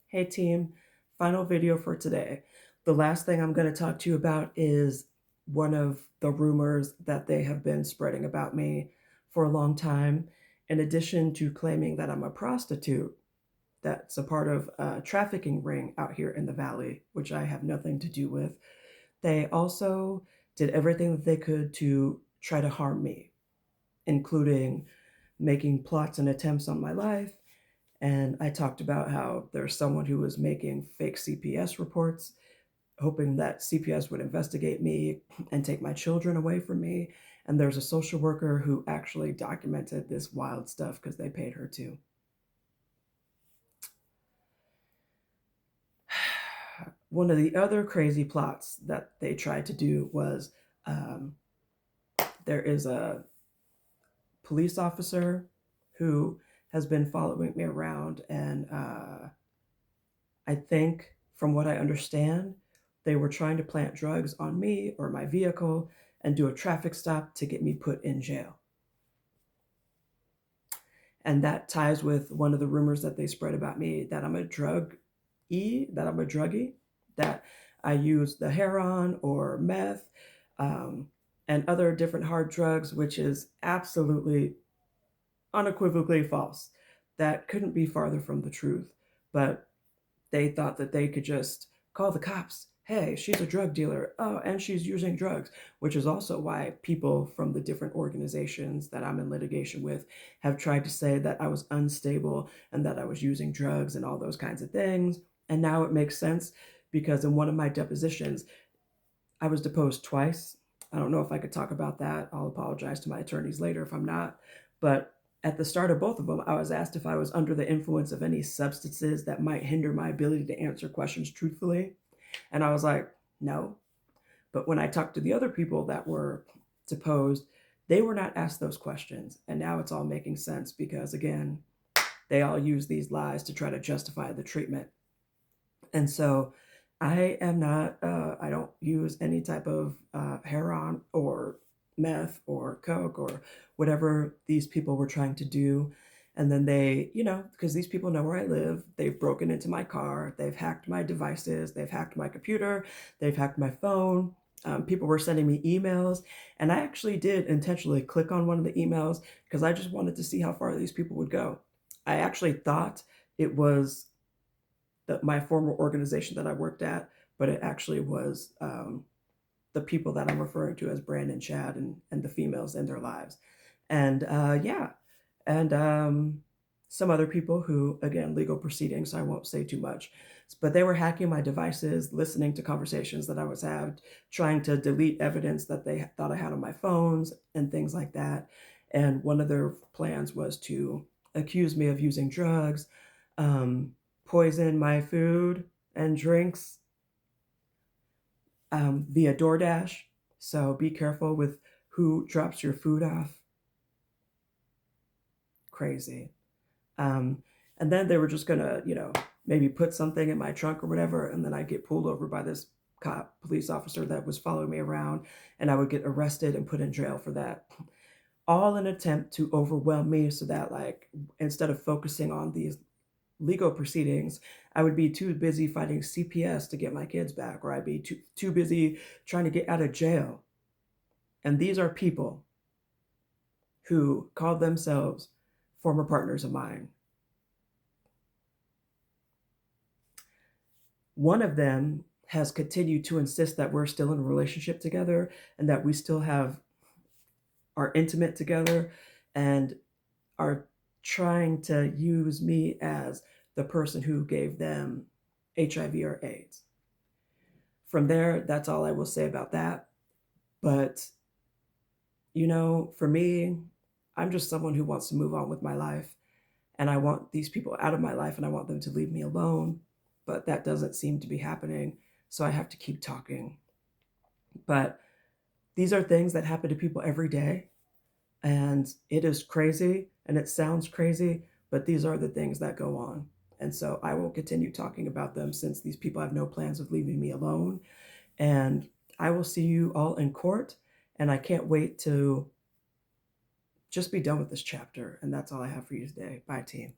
Hey team, final video for today. The last thing I'm going to talk to you about is one of the rumors that they have been spreading about me for a long time. In addition to claiming that I'm a prostitute, that's a part of a trafficking ring out here in the valley, which I have nothing to do with. They also did everything that they could to try to harm me, including making plots and attempts on my life. And I talked about how there's someone who was making fake CPS reports, hoping that CPS would investigate me and take my children away from me. And there's a social worker who actually documented this wild stuff because they paid her to. One of the other crazy plots that they tried to do was um, there is a police officer who has been following me around, and I think, from what I understand, they were trying to plant drugs on me or my vehicle and do a traffic stop to get me put in jail. And that ties with one of the rumors that they spread about me that I'm a druggie, that I use the heroin or meth um, and other different hard drugs, which is absolutely unequivocally false. That couldn't be farther from the truth. But they thought that they could just call the cops. Hey, she's a drug dealer. Oh, and she's using drugs, which is also why people from the different organizations that I'm in litigation with have tried to say that I was unstable and that I was using drugs and all those kinds of things. And now it makes sense because in one of my depositions, I was deposed twice. I don't know if I could talk about that. I'll apologize to my attorneys later if I'm not. But at the start of both of them, I was asked if I was under the influence of any substances that might hinder my ability to answer questions truthfully. And I was like, no. But when I talked to the other people that were deposed, they were not asked those questions. And now it's all making sense because, again, they all use these lies to try to justify the treatment. And so I am not, I don't use any type of heroin or meth or coke or whatever these people were trying to do. And then they, because these people know where I live, they've broken into my car, they've hacked my devices, they've hacked my computer, they've hacked my phone. People were sending me emails, and I actually did intentionally click on one of the emails because I just wanted to see how far these people would go. I actually thought it was my former organization that I worked at, but it actually was the people that I'm referring to as Brandon, Chad, and the females in their lives. And yeah, and some other people who, again, legal proceedings, so I won't say too much. But they were hacking my devices, listening to conversations that I was having, trying to delete evidence that they thought I had on my phones and things like that. And one of their plans was to accuse me of using drugs, um, poison my food and drinks via DoorDash. So be careful with who drops your food off. Crazy. Um, and then they were just gonna, maybe put something in my trunk or whatever, and then I'd get pulled over by this police officer that was following me around, and I would get arrested and put in jail for that. All an attempt to overwhelm me so that, like, instead of focusing on these legal proceedings, I would be too busy fighting CPS to get my kids back, or I'd be too busy trying to get out of jail. And these are people who called themselves former partners of mine. One of them has continued to insist that we're still in a relationship together and that we still are intimate together and are trying to use me as the person who gave them HIV or AIDS. From there, that's all I will say about that. But, for me, I'm just someone who wants to move on with my life. And I want these people out of my life and I want them to leave me alone. But that doesn't seem to be happening. So I have to keep talking. But these are things that happen to people every day. And it is crazy and it sounds crazy, but these are the things that go on. And so I will continue talking about them since these people have no plans of leaving me alone. And I will see you all in court. And I can't wait to just be done with this chapter. And that's all I have for you today. Bye, team.